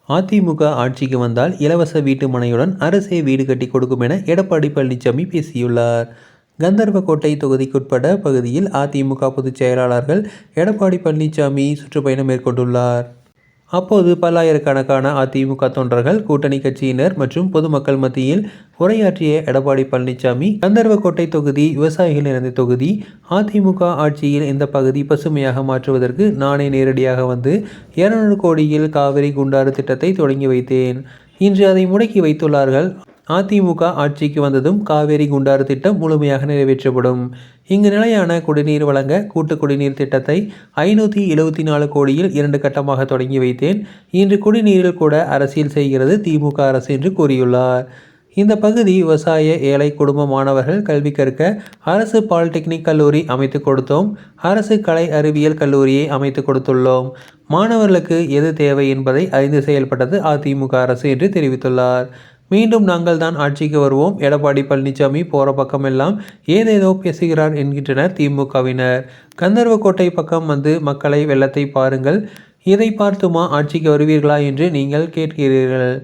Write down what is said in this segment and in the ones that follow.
அதிமுக ஆட்சிக்கு வந்தால் இலவச வீட்டு மனையுடன் அரசே வீடு கட்டி கொடுக்கும் என எடப்பாடி பழனிசாமி பேசியுள்ளார். கந்தர்வக்கோட்டை தொகுதிக்குட்பட்ட பகுதியில் அதிமுக பொதுச் செயலாளர்கள் எடப்பாடி பழனிசாமி சுற்றுப்பயணம் மேற்கொண்டுள்ளார். அப்போது பல்லாயிரக்கணக்கான அதிமுக தொண்டர்கள், கூட்டணி கட்சியினர் மற்றும் பொதுமக்கள் மத்தியில் உரையாற்றிய எடப்பாடி பழனிசாமி, கந்தர்வக்கோட்டை தொகுதி விவசாயிகள் நிறைந்த தொகுதி. அதிமுக ஆட்சியில் இந்த பகுதி பசுமையாக மாற்றுவதற்கு நானே நேரடியாக வந்து 200 கோடியில் காவிரி குண்டாறு திட்டத்தை தொடங்கி வைத்தேன். இன்று அதை முடக்கி வைத்துள்ளார்கள். அதிமுக ஆட்சிக்கு வந்ததும் காவேரி குண்டாறு திட்டம் முழுமையாக நிறைவேற்றப்படும். இங்கு நிலையான குடிநீர் வழங்க கூட்டு குடிநீர் திட்டத்தை 574 கோடியில் 2 கட்டமாக தொடங்கி வைத்தேன். இன்று குடிநீரில் கூட அரசியல் செய்கிறது திமுக அரசு என்று கூறியுள்ளார். இந்த பகுதி விவசாய ஏழை குடும்ப மாணவர்கள் கல்வி கற்க அரசு பாலிடெக்னிக் கல்லூரி அமைத்து கொடுத்தோம். அரசு கலை அறிவியல் கல்லூரியை அமைத்து கொடுத்துள்ளோம். மாணவர்களுக்கு எது தேவை என்பதை அறிந்து செயல்பட்டது அதிமுக அரசு என்று தெரிவித்துள்ளார். மீண்டும் நாங்கள் தான் ஆட்சிக்கு வருவோம். எடப்பாடி பழனிசாமி போற பக்கமெல்லாம் ஏதேதோ பேசுகிறார் என்கின்றனர் திமுகவினர். கந்தர்வக்கோட்டை பக்கம் வந்து மக்களை வெள்ளத்தை பாருங்கள், இதை பார்த்துமா ஆட்சிக்கு வருவீர்களா என்று நீங்கள் கேட்கிறீர்கள்.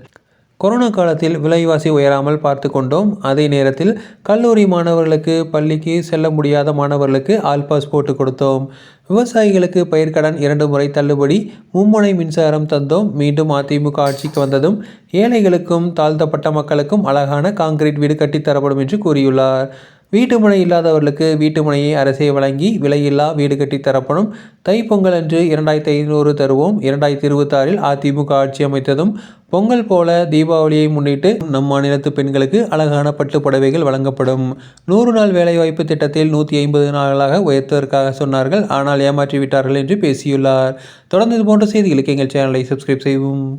கொரோனா காலத்தில் விலைவாசி உயராமல் பார்த்து கொண்டோம். அதே நேரத்தில் கல்லூரி மாணவர்களுக்கு, பள்ளிக்கு செல்ல முடியாத மாணவர்களுக்கு ஆல் பாஸ் போட்டு கொடுத்தோம். விவசாயிகளுக்கு பயிர்க்கடன் 2 முறை தள்ளுபடி, மும்முனை மின்சாரம் தந்தோம். மீண்டும் அதிமுக ஆட்சிக்கு வந்ததும் ஏழைகளுக்கும் தாழ்த்தப்பட்ட மக்களுக்கும் அழகான காங்கிரீட் வீடு கட்டித்தரப்படும் என்று கூறியுள்ளார். வீட்டுமனை இல்லாதவர்களுக்கு வீட்டுமனையை அரசே வழங்கி விலையில்லா வீடு கட்டி தரப்படும். தைப்பொங்கல் அன்று 2500 தருவோம். 2026 அதிமுக ஆட்சி அமைத்ததும் பொங்கல் போல தீபாவளியை முன்னிட்டு நம் மாநிலத்து பெண்களுக்கு அழகான பட்டு புடவைகள் வழங்கப்படும். 100 நாள் வேலைவாய்ப்பு திட்டத்தில் 150 நாளாக உயர்த்துவதற்காக சொன்னார்கள். ஆனால் ஏமாற்றிவிட்டார்கள் என்று பேசியுள்ளார். தொடர்ந்து இது போன்ற செய்திகளுக்கு எங்கள் சேனலை சப்ஸ்கிரைப் செய்யவும்.